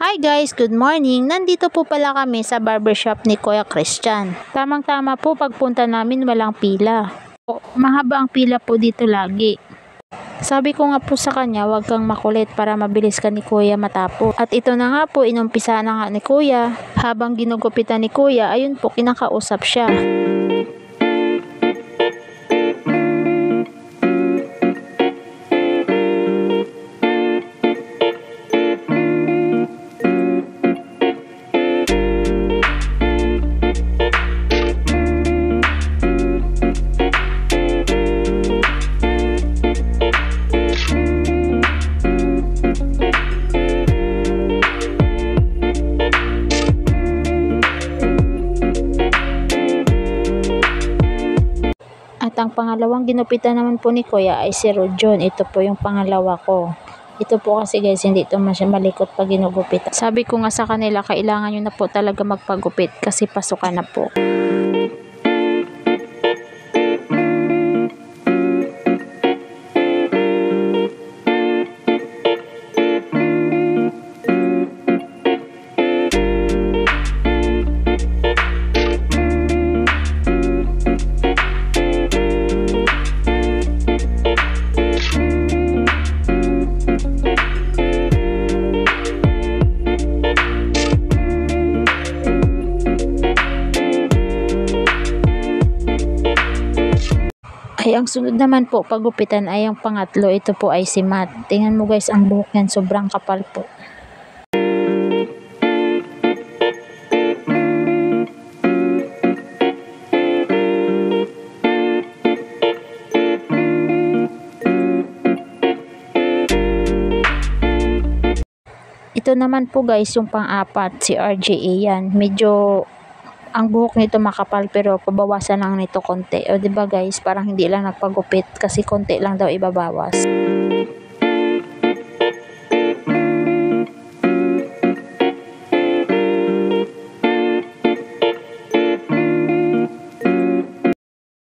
Hi guys, good morning. Nandito po pala kami sa barbershop ni Kuya Christian. Tamang-tama po pagpunta namin walang pila. Mahaba ang pila po dito lagi. Sabi ko nga po sa kanya, huwag kang makulit para mabilis ka ni Kuya matapo. At ito na nga po, inumpisa na nga ni Kuya. Habang ginugupitan ni Kuya, ayun po, kinakausap siya. At ang pangalawang ginupitan naman po ni Kuya ay si Rodjon. Ito po yung pangalawa ko. Ito po kasi guys, hindi ito malikot pag ginugupitan. Sabi ko nga sa kanila, kailangan nyo na po talaga magpagupit kasi pasukan na po. Ay, ang sunod naman po, pagupitan ay ang pangatlo. Ito po ay si Matt. Tingnan mo guys, ang buhok niyan, sobrang kapal po. Ito naman po guys, yung pang-apat, si RJA yan. Medyo ang buhok nito makapal pero pabawasan lang nito konti. O diba guys, parang hindi lang nagpagupit kasi konti lang daw ibabawas.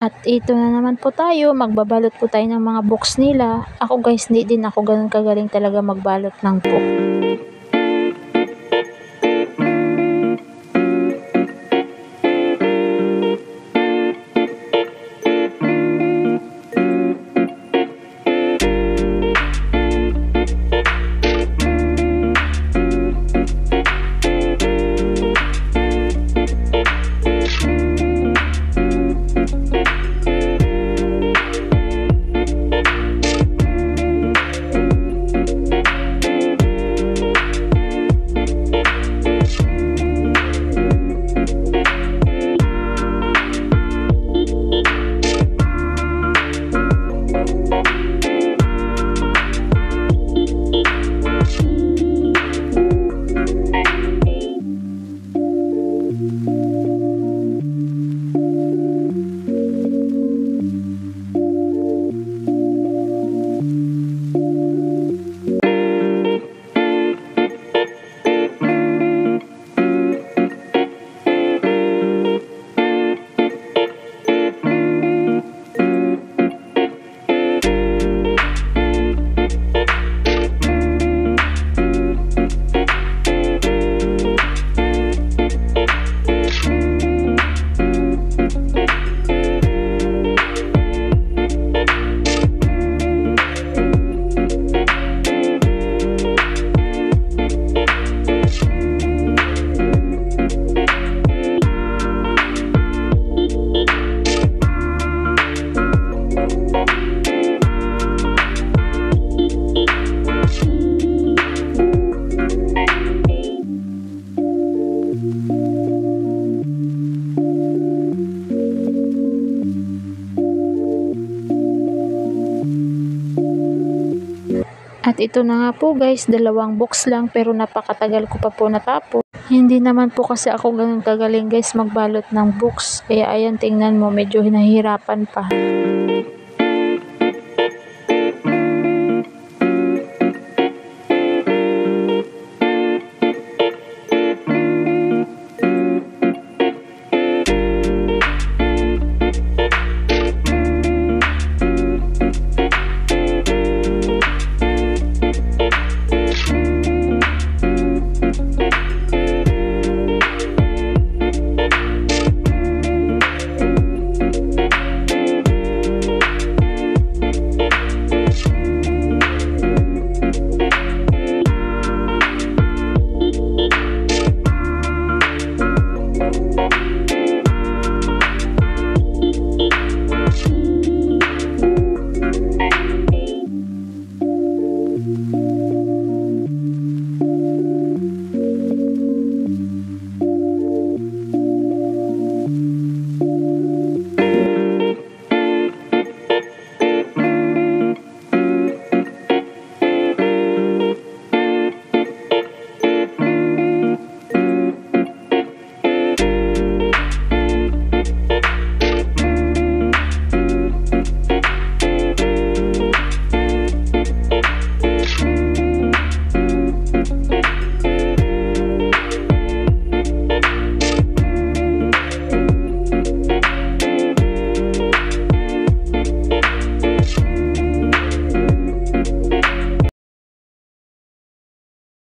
At ito na naman po tayo, magbabalot po tayo ng mga box nila. Ako guys, hindi din ako ganun kagaling talaga magbalot ng book. At ito na nga po guys, dalawang box lang pero napakatagal ko pa po natapos. Hindi naman po kasi ako ganun kagaling guys magbalot ng books. Kaya ayan, tingnan mo, medyo hinahirapan pa.